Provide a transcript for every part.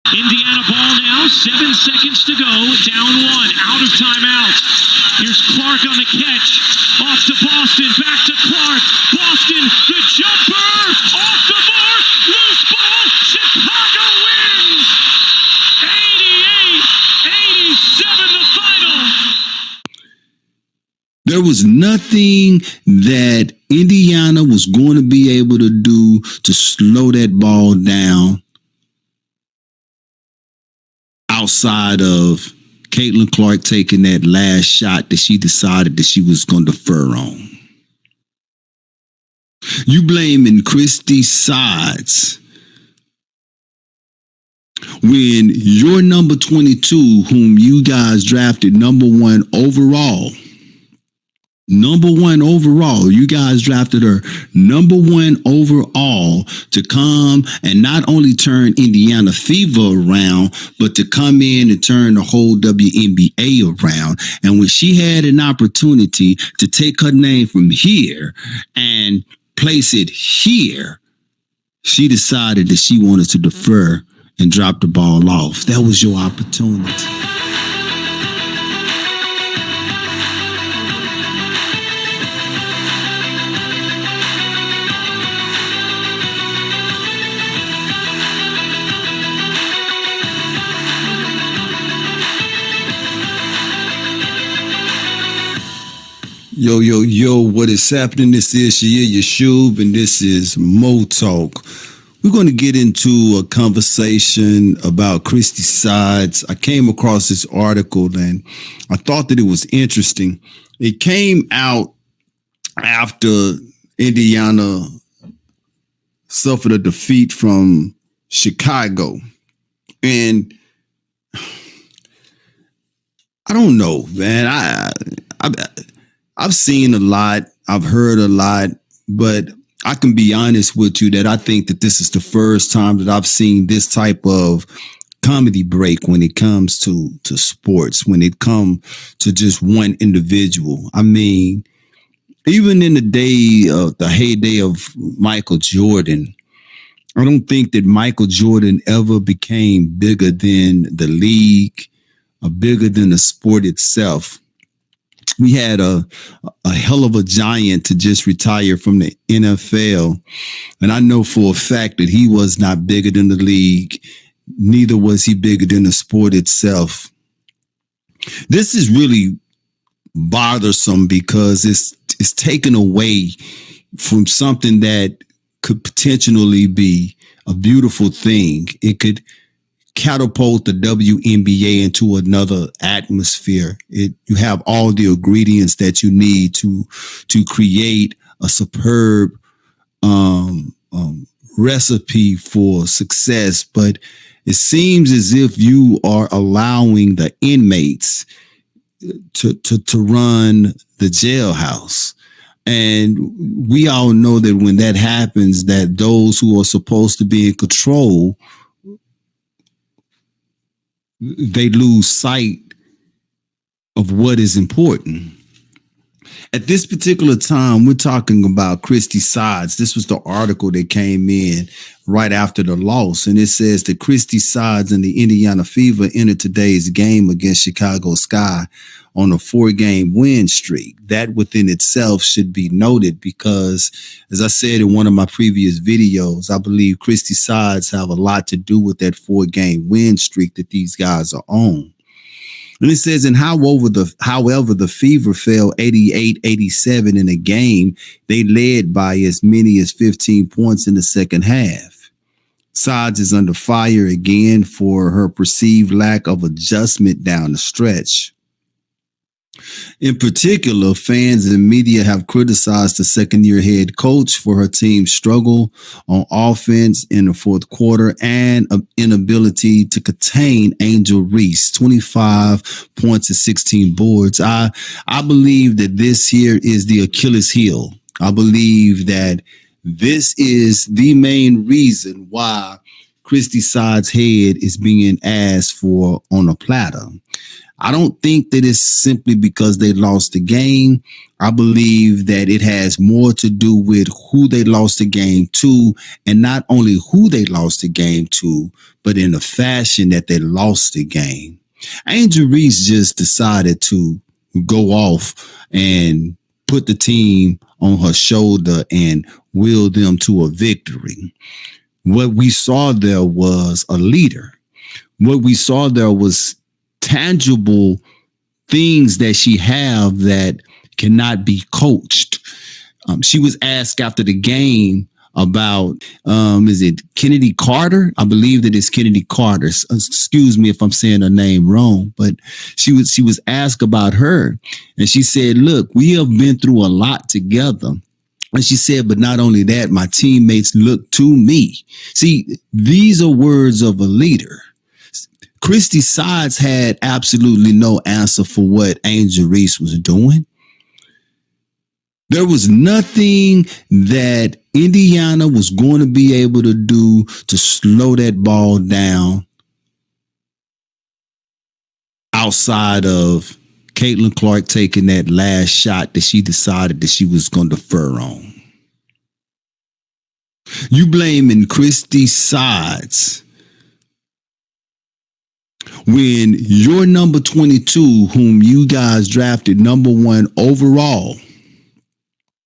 Indiana ball now, 7 seconds to go, down one, out of timeout. Here's Clark on the catch, off to Boston, back to Clark. Boston, the jumper, off the mark, loose ball, Chicago wins! 88-87 the final. There was nothing that Indiana was going to be able to do to slow that ball down outside of Catilin Clark taking that last shot that she decided that she was going to defer on. You blaming Christie sides when your number 22, whom you guys drafted number one overall, you guys drafted her number one overall to come and not only turn Indiana Fever around, but to come in and turn the whole WNBA around. And when she had an opportunity to take her name from here and place it here, she decided that she wanted to defer and drop the ball off. That was your opportunity. Yo, what is happening? This is Shia Yashub, and this is Mo Talk. We're going to get into a conversation about Christie sides. I came across this article, and I thought that it was interesting. It came out after Indiana suffered a defeat from Chicago. And I don't know, man. I've seen a lot, I've heard a lot, but I can be honest with you that I think that this is the first time that I've seen this type of comedy break when it comes to sports, when it comes to just one individual. I mean, even in the heyday of Michael Jordan, I don't think that Michael Jordan ever became bigger than the league or bigger than the sport itself. We had a hell of a giant to just retire from the NFL. And I know for a fact that he was not bigger than the league. Neither was he bigger than the sport itself. This is really bothersome because it's taken away from something that could potentially be a beautiful thing. It could catapult the WNBA into another atmosphere. You have all the ingredients that you need to create a superb recipe for success, but it seems as if you are allowing the inmates to run the jailhouse. And we all know that when that happens, that those who are supposed to be in control, they lose sight of what is important. At this particular time, we're talking about Christie sides. This was the article that came in right after the loss. And it says that Christie sides and the Indiana Fever entered today's game against Chicago Sky on a 4-game win streak. That within itself should be noted because, as I said in one of my previous videos, I believe Christie sides have a lot to do with that 4-game win streak that these guys are on. And it says, and however, the Fever fell 88-87 in a game, they led by as many as 15 points in the second half. Sides is under fire again for her perceived lack of adjustment down the stretch. In particular, fans and media have criticized the second-year head coach for her team's struggle on offense in the fourth quarter and inability to contain Angel Reese, 25 points and 16 boards. I believe that this here is the Achilles heel. I believe that this is the main reason why Christie side's head is being asked for on a platter. I don't think that it's simply because they lost the game. I believe that it has more to do with who they lost the game to, and not only who they lost the game to, but in the fashion that they lost the game. Angel Reese just decided to go off and put the team on her shoulder and will them to a victory. What we saw there was a leader. What we saw there was tangible things that she have that cannot be coached. She was asked after the game about, is it Kennedy Carter? I believe that it's Kennedy Carter. Excuse me if I'm saying her name wrong, but she was asked about her, and she said, "Look, we have been through a lot together." And she said, "But not only that, my teammates look to me." See, these are words of a leader. Christie Sides had absolutely no answer for what Angel Reese was doing. There was nothing that Indiana was going to be able to do to slow that ball down outside of Caitlin Clark taking that last shot that she decided that she was going to defer on. You blaming Christie Sides when your number 22, whom you guys drafted number one overall,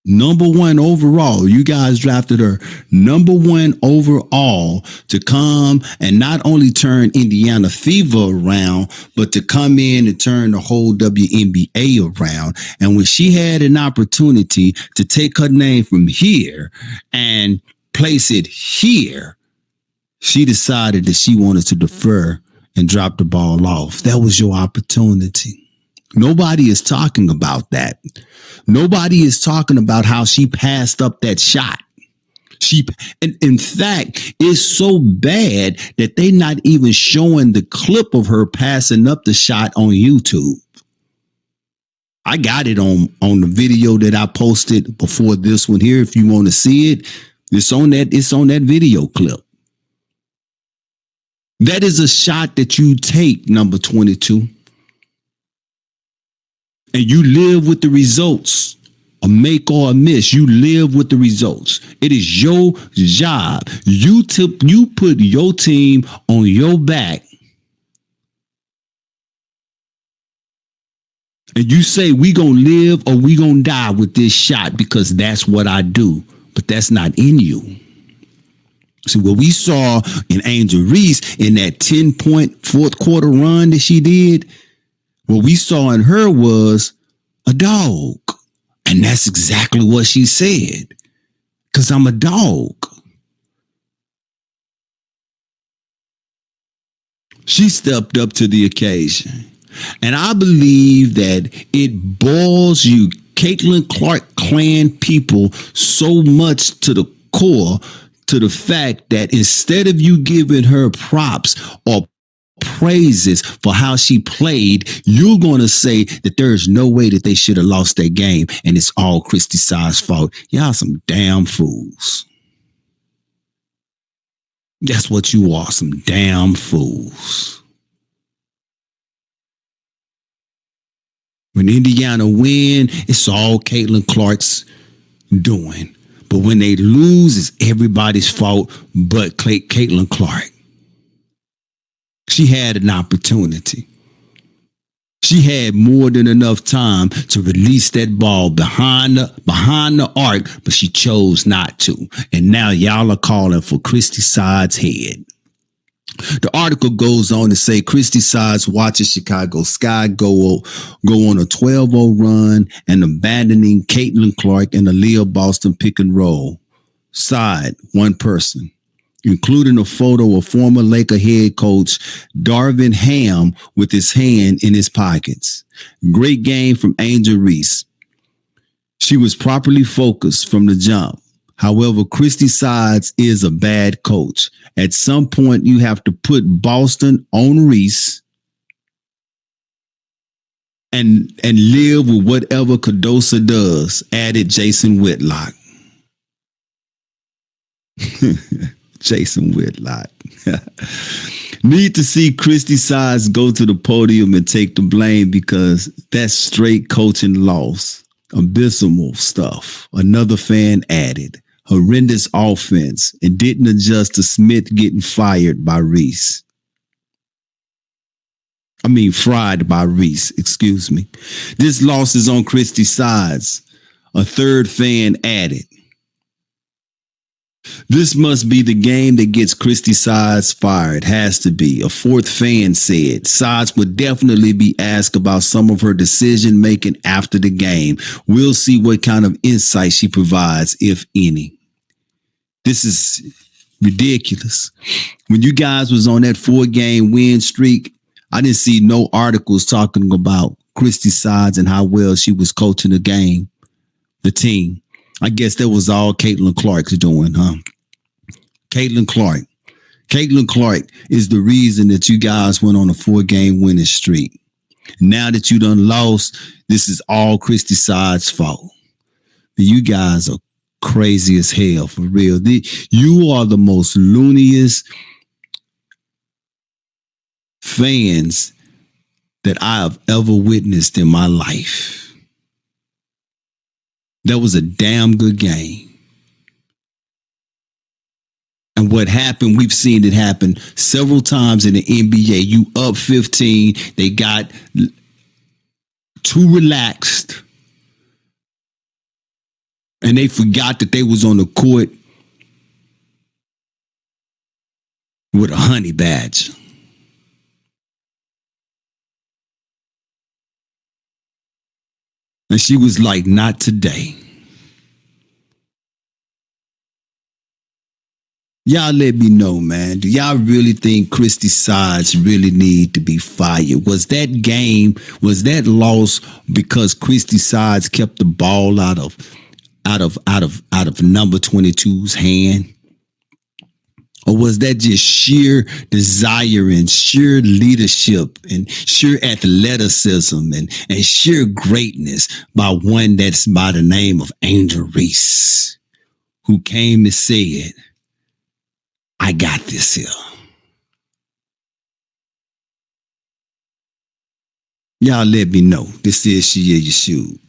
you guys drafted her number one overall to come and not only turn Indiana Fever around, but to come in and turn the whole WNBA around. And when she had an opportunity to take her name from here and place it here, she decided that she wanted to defer and drop the ball off. That was your opportunity. Nobody is talking about that. Nobody is talking about how she passed up that shot. In fact, it's so bad that they're not even showing the clip of her passing up the shot on YouTube. I got it on the video that I posted before this one here. If you want to see it, it's on that video clip. That is a shot that you take, number 22. And you live with the results. A make or a miss. You live with the results. It is your job. You put your team on your back. And you say, we gonna live or we gonna die with this shot because that's what I do. But that's not in you. See, what we saw in Angel Reese in that 10-point fourth quarter run that she did, what we saw in her was a dog. And that's exactly what she said. Because I'm a dog. She stepped up to the occasion. And I believe that it boils you, Caitlin Clark clan people, so much to the core, to the fact that instead of you giving her props or praises for how she played, you're going to say that there is no way that they should have lost that game and it's all Christie Sides' fault. Y'all some damn fools. That's what you are, some damn fools. When Indiana win, it's all Caitlin Clark's doing. But when they lose, it's everybody's fault but Caitlin Clark. She had an opportunity. She had more than enough time to release that ball behind the arc, but she chose not to. And now y'all are calling for Christie Sides' head. The article goes on to say Christie Sides watches Chicago Sky go on a 12-0 run and abandoning Caitlin Clark and Aaliyah Boston pick and roll. Side, one person, including a photo of former Laker head coach Darvin Ham with his hand in his pockets. Great game from Angel Reese. She was properly focused from the jump. However, Christie Sides is a bad coach. At some point, you have to put Boston on Reese and live with whatever Cardoso does, added Jason Whitlock. Jason Whitlock. Need to see Christie Sides go to the podium and take the blame because that's straight coaching loss. Abysmal stuff. Another fan added. Horrendous offense and didn't adjust to Smith getting fired by Reese. Fried by Reese, excuse me. This loss is on Christie's sides. A third fan added. This must be the game that gets Christie Sides fired. Has to be. A fourth fan said. Sides would definitely be asked about some of her decision making after the game. We'll see what kind of insight she provides, if any. This is ridiculous. When you guys was on that 4-game win streak, I didn't see no articles talking about Christie Sides and how well she was coaching the game, the team. I guess that was all Caitlin Clark's doing, huh? Caitlin Clark is the reason that you guys went on a 4-game winning streak. Now that you done lost, this is all Christie Sides' fault. You guys are crazy as hell, for real. You are the most looniest fans that I have ever witnessed in my life. That was a damn good game. And what happened, we've seen it happen several times in the NBA. You up 15, they got too relaxed. And they forgot that they was on the court with a honey badge. And she was like, not today. Y'all let me know, man. Do y'all really think Christie Sides really need to be fired? Was that game, was that loss because Christie Sides kept the ball out of number 22's hand? Or was that just sheer desire and sheer leadership and sheer athleticism and sheer greatness by one that's by the name of Angel Reese, who came and said, I got this here. Y'all let me know. This is Shia Yeshua.